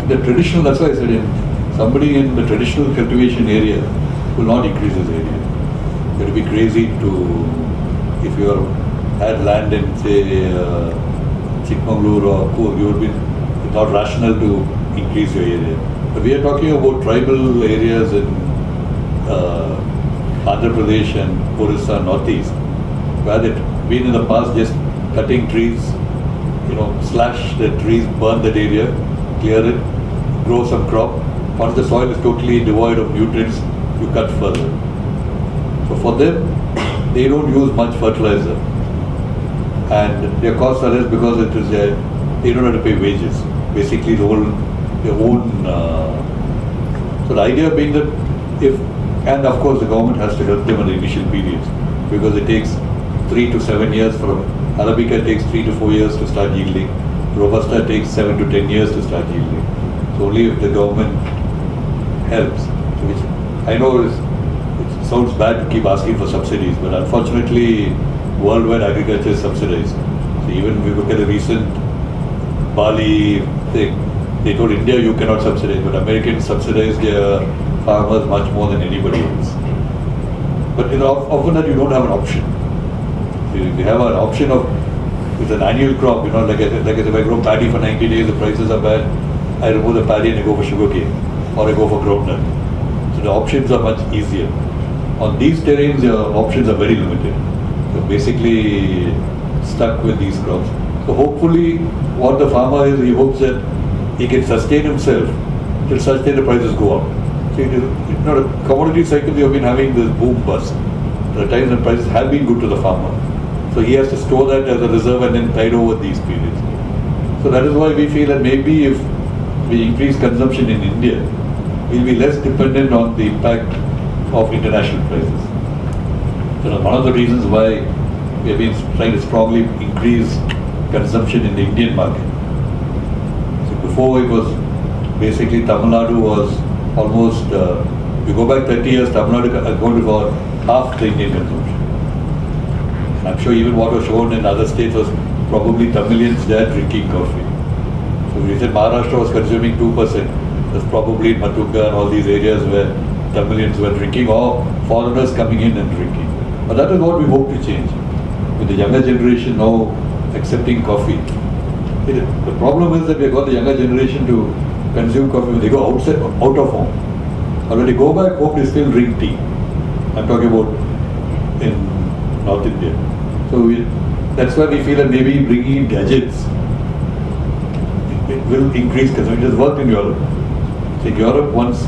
the traditional, that's why I said somebody in the traditional cultivation area will not increase his area. It would be crazy to, if you had land in say Chikmagalur or Coorg, you would be not rational to increase your area. But we are talking about tribal areas in Andhra Pradesh and Orissa, Northeast, where they've been in the past just cutting trees, slash the trees, burn that area, clear it, grow some crop. Once the soil is totally devoid of nutrients, you cut further. So for them, they don't use much fertilizer. And their costs are less because it is they don't have to pay wages. Basically, their own. So the idea being that and of course the government has to help them in the initial periods, because it takes 3 to 7 years from Arabica takes 3 to 4 years to start yielding. Robusta takes 7 to 10 years to start yielding. So only if the government helps, which I know it sounds bad to keep asking for subsidies, but unfortunately worldwide agriculture is subsidized. So even if we look at the recent Bali thing, they told India you cannot subsidize, but Americans subsidize their farmers much more than anybody else. But often that you don't have an option. You have an option of, it's an annual crop, like I said, if I grow paddy for 90 days, the prices are bad, I remove the paddy and I go for sugarcane, or I go for groundnut. So the options are much easier. On these terrains, your options are very limited. You're basically stuck with these crops. So hopefully, what the farmer is, he hopes that he can sustain himself till such that the prices go up. So it's not a commodity cycle. We have been having this boom bust. There are times when prices have been good to the farmer. So he has to store that as a reserve and then tide over these periods. So that is why we feel that maybe if we increase consumption in India, we'll be less dependent on the impact of international prices. So one of the reasons why we have been trying to strongly increase consumption in the Indian market. So before it was basically Tamil Nadu was almost, we go back 30 years, Tamil Nadu accounted for half the Indian consumption. And I'm sure even what was shown in other states was probably Tamilians there drinking coffee. So we said Maharashtra was consuming 2%. That's probably Matunga and all these areas where Tamilians were drinking, or foreigners coming in and drinking. But that is what we hope to change. With the younger generation now accepting coffee. The problem is that we got the younger generation to consume coffee when they go outside, out of home. Or when they go back home, they still drink tea. I'm talking about in North India. So that's why we feel that maybe bringing in gadgets, it will increase consumption. It has worked in Europe. So in Europe once,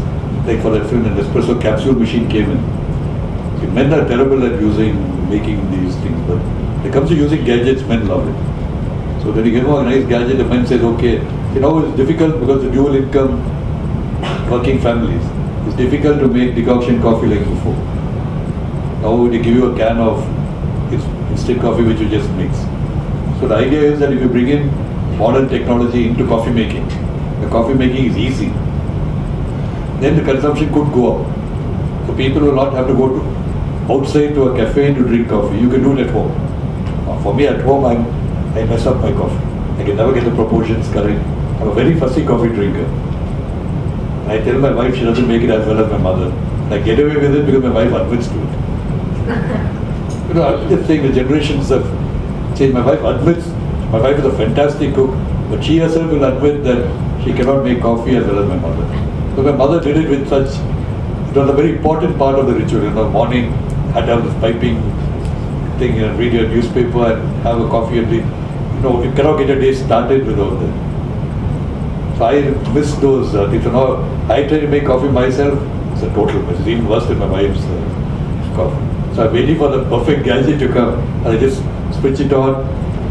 like for instance, an espresso capsule machine came in. So men are terrible at making these things, but when it comes to using gadgets, men love it. So when you give them a nice gadget, the man says, okay, it's difficult because the dual income working families. It's difficult to make decoction coffee like before. Now they give you a can of instant coffee which you just mix. So the idea is that if you bring in modern technology into coffee making, the coffee making is easy, then the consumption could go up. So people will not have to go outside to a cafe to drink coffee. You can do it at home. For me at home, I mess up my coffee. I can never get the proportions correct. I'm a very fussy coffee drinker. And I tell my wife she doesn't make it as well as my mother. And I get away with it because my wife admits to it. I'm just saying the generations have changed. My wife admits, my wife is a fantastic cook, but she herself will admit that she cannot make coffee as well as my mother. So my mother did it with such, it was a very important part of the ritual. In the morning, had to have this piping thing, read your newspaper and have a coffee and you cannot get a day started without that. So I miss those things. So now I try to make coffee myself. It's a total mess. It's even worse than my wife's coffee. So I'm waiting for the perfect gadget to come, and I just switch it on,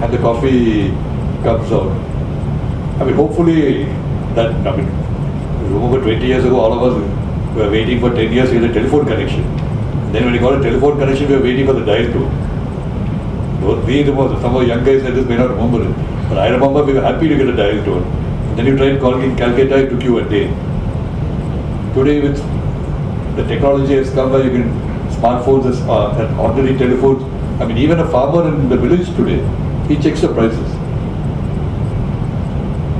and the coffee comes out. I mean, hopefully that. I mean, remember 20 years ago, all of us were waiting for 10 years to get a telephone connection. Then when we got a telephone connection, we were waiting for the dial tone. We remember, some of the young guys like this may not remember it. But I remember we were happy to get a dial tone. Then you tried calling in Calcutta, it took you a day. Today with the technology has come by, you can, smartphones and ordinary telephones. I mean, even a farmer in the village today, he checks the prices.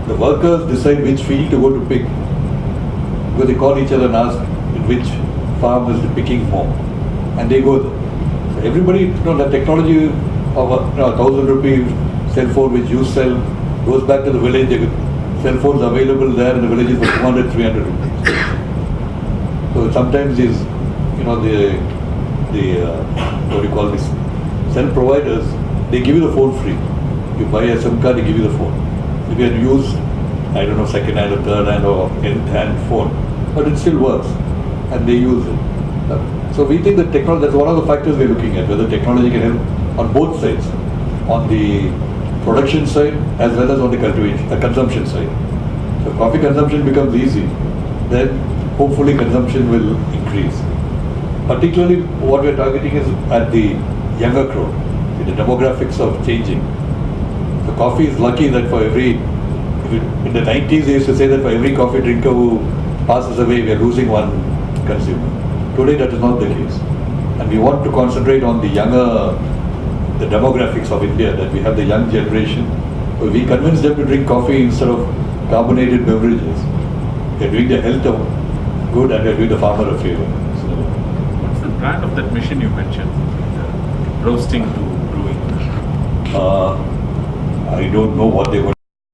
The workers decide which field to go to pick. Because they call each other and ask which farm is the picking more. And they go there. So everybody, the technology of 1,000 rupee cell phone which you sell goes back to the village. Cell phones available there in the villages for 200, 300 rupees. So sometimes these, what do you call this, cell providers, they give you the phone free. You buy a SIM card, they give you the phone. You can use, I don't know, second hand or third hand or nth hand phone, but it still works, and they use it. So we think that technology, that's one of the factors we're looking at, whether technology can help on both sides, on the production side as well as on the consumption side. So coffee consumption becomes easy, then hopefully consumption will increase. Particularly what we're targeting is at the younger crowd, the demographics of changing. So coffee is lucky that for every, in the 90s they used to say that for every coffee drinker who passes away, we are losing one consumer. Today that is not the case. And we want to concentrate on the demographics of India, that we have the young generation. So we convince them to drink coffee instead of carbonated beverages. They're doing the health good and they're doing the farmer a favor. So, what's the brand of that machine you mentioned? Roasting to brewing? I don't know what they were.